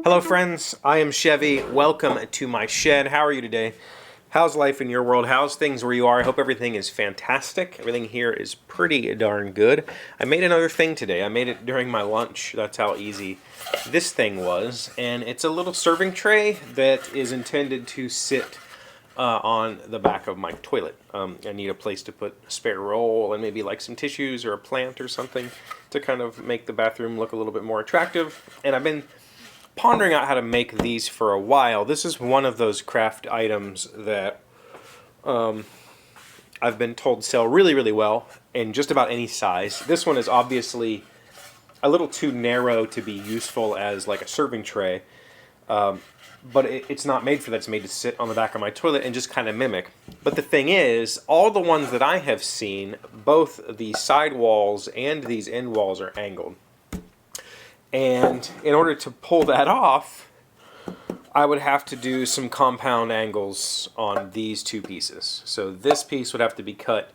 Hello friends, I am Chevy. Welcome to my shed. How are you today? How's life in your world? How's things where you are? I hope everything is fantastic. Everything here is pretty darn good. I made another thing today. I made it during my lunch. That's how easy this thing was. And it's a little serving tray that is intended to sit on the back of my toilet. I need a place to put a spare roll and maybe like some tissues or a plant or something to kind of make the bathroom look a little bit more attractive. And I've been pondering out how to make these for a while. This is one of those craft items that I've been told sell really, really well in just about any size. This one is obviously a little too narrow to be useful as like a serving tray, but it's not made for that. It's made to sit on the back of my toilet and just kind of mimic. But the thing is, all the ones that I have seen, both the side walls and these end walls are angled. And in order to pull that off, I would have to do some compound angles on these two pieces. So this piece would have to be cut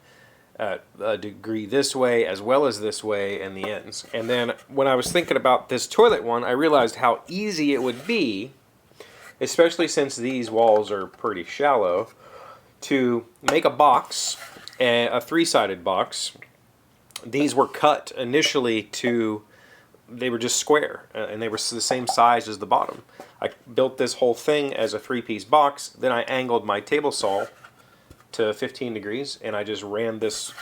at a degree this way as well as this way in the ends. And then when I was thinking about this toilet one, I realized how easy it would be, especially since these walls are pretty shallow, to make a box, a three-sided box. These were cut initially to... They were just square, and they were the same size as the bottom. I built this whole thing as a three-piece box. Then I angled my table saw to 15 degrees, and I just ran this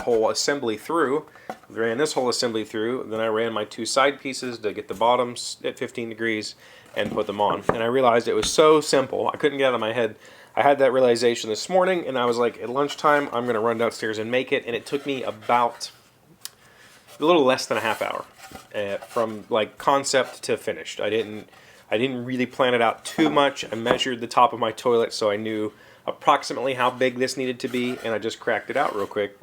whole assembly through. Then I ran my two side pieces to get the bottoms at 15 degrees and put them on. And I realized it was so simple. I couldn't get it out of my head. I had that realization this morning, and I was like, at lunchtime, I'm going to run downstairs and make it. And it took me about a little less than a half hour. From like concept to finished. I didn't really plan it out too much. I measured the top of my toilet so I knew approximately how big this needed to be, and I just cracked it out real quick.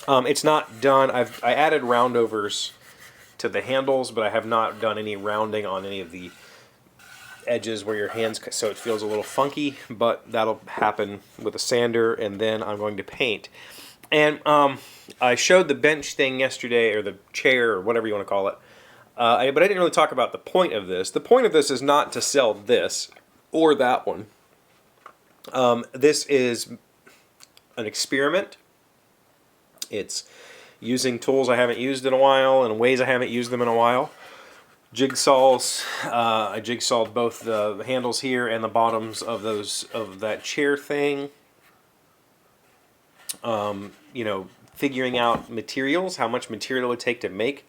It's not done. I added roundovers to the handles, but I have not done any rounding on any of the edges where your hands, so it feels a little funky, but that'll happen with a sander, and then I'm going to paint. And I showed the bench thing yesterday, or the chair, or whatever you want to call it, but I didn't really talk about the point of this. The point of this is not to sell this or that one. This is an experiment. It's using tools I haven't used in a while and ways I haven't used them in a while. Jigsaws. I jigsawed both the handles here and the bottoms of that chair thing. You know, figuring out materials, how much material it would take to make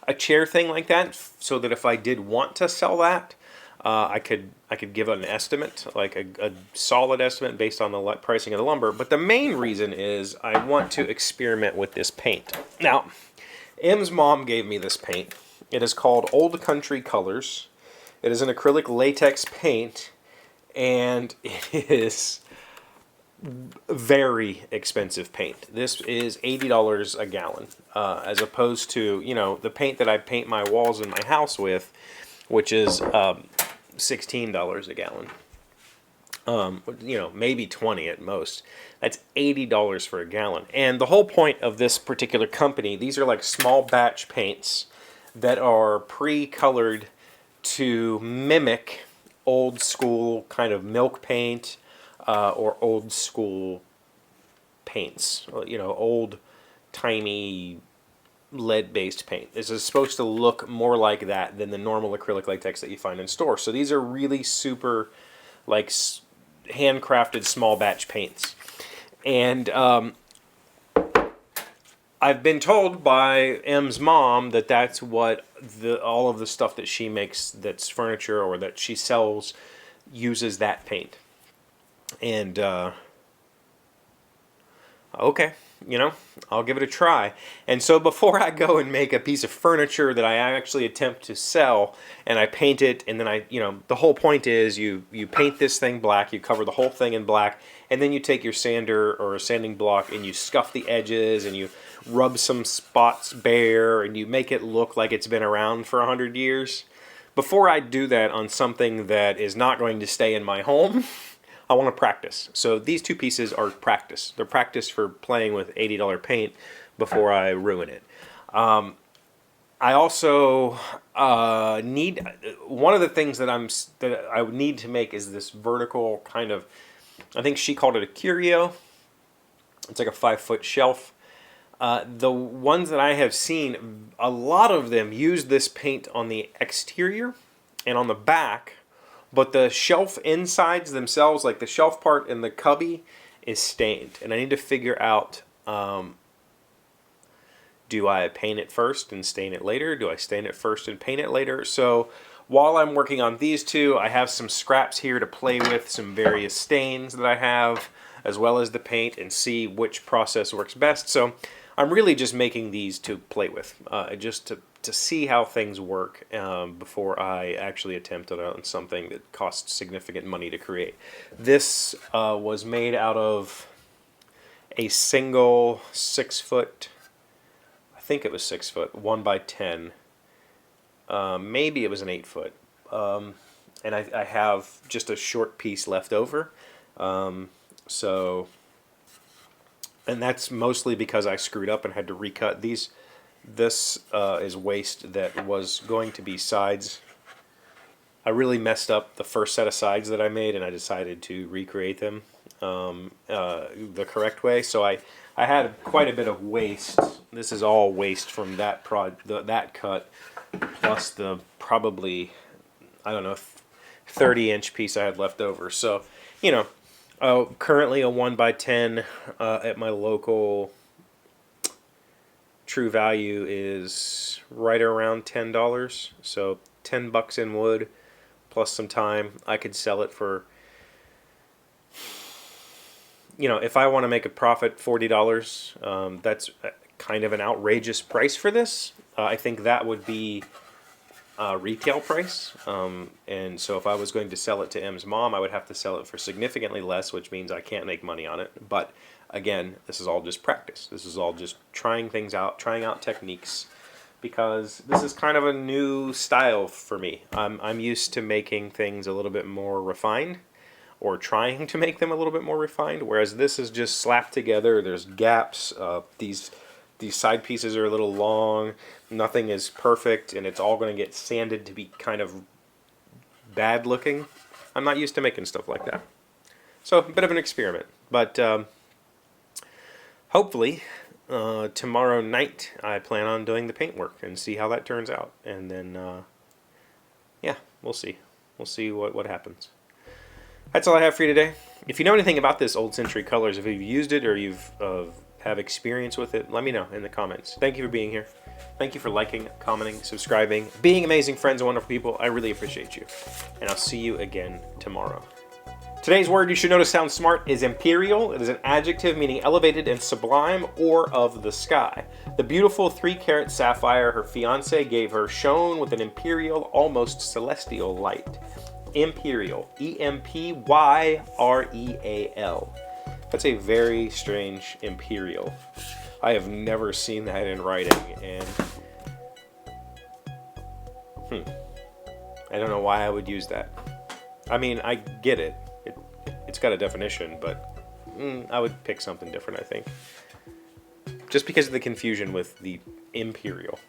a chair thing like that, so that if I did want to sell that, I could give an estimate, like a solid estimate based on the pricing of the lumber. But the main reason is I want to experiment with this paint. Now, M's mom gave me this paint. It is called Old Country Colors. It is an acrylic latex paint, and it is very expensive paint. This is $80 a gallon, as opposed to, you know, the paint that I paint my walls in my house with, which is $16 a gallon. You know, maybe 20 at most. That's $80 for a gallon. And the whole point of this particular company, these are like small batch paints that are pre-colored to mimic old school kind of milk paint, or old school paints, you know, old timey lead-based paint. This is supposed to look more like that than the normal acrylic latex that you find in stores. So these are really super, like, handcrafted small batch paints. And I've been told by M's mom that that's what all of the stuff that she makes that's furniture or that she sells uses that paint. And, okay, you know, I'll give it a try. And so before I go and make a piece of furniture that I actually attempt to sell, and I paint it, and then you know, the whole point is you paint this thing black, you cover the whole thing in black, and then you take your sander or a sanding block and you scuff the edges and you rub some spots bare and you make it look like it's been around for 100 years. Before I do that on something that is not going to stay in my home, I want to practice. So these two pieces are practice. They're practice for playing with $80 paint before I ruin it. I also need, one of the things that I would need to make is this vertical kind of, I think she called it a Curio. It's like a 5-foot shelf. The ones that I have seen, a lot of them use this paint on the exterior and on the back, but the shelf insides themselves, like the shelf part and the cubby, is stained. And I need to figure out, do I paint it first and stain it later? Do I stain it first and paint it later? So while I'm working on these two, I have some scraps here to play with, some various stains that I have, as well as the paint, and see which process works best. So I'm really just making these to play with, just to see how things work before I actually attempt on something that costs significant money to create. This was made out of a single 6-foot, I think it was 6-foot, 1x10. Maybe it was an 8-foot. And I have just a short piece left over. So, and that's mostly because I screwed up and had to recut these. This is waste that was going to be sides. I really messed up the first set of sides that I made, and I decided to recreate them the correct way. So I had quite a bit of waste. This is all waste from that that cut, plus the probably, I don't know, 30-inch piece I had left over. So, you know, currently a 1x10 at my local True Value is right around $10. So $10 in wood plus some time. I could sell it for, you know, if I want to make a profit, $40. That's kind of an outrageous price for this. I think that would be retail price, and so if I was going to sell it to M's mom, I would have to sell it for significantly less, which means I can't make money on it. But again, this is all just practice. This is all just trying things out, trying out techniques, because this is kind of a new style for me. I'm used to making things a little bit more refined, or trying to make them a little bit more refined, whereas this is just slapped together. There's gaps. These side pieces are a little long. Nothing is perfect, and it's all going to get sanded to be kind of bad looking. I'm not used to making stuff like that. So, a bit of an experiment. But hopefully, tomorrow night, I plan on doing the paint work and see how that turns out. And then, yeah, we'll see. We'll see what happens. That's all I have for you today. If you know anything about this Old Century Colors, if you've used it or you've have experience with it, let me know in the comments. Thank you for being here. Thank you for liking, commenting, subscribing, being amazing friends and wonderful people. I really appreciate you. And I'll see you again tomorrow. Today's word you should know to sound smart is imperial. It is an adjective meaning elevated and sublime or of the sky. The beautiful 3-carat sapphire her fiancé gave her shone with an imperial, almost celestial light. Imperial. E-M-P-Y-R-E-A-L. That's a very strange imperial. I have never seen that in writing, and I don't know why I would use that. I mean, I get it. It's got a definition, but I would pick something different, I think. Just because of the confusion with the imperial.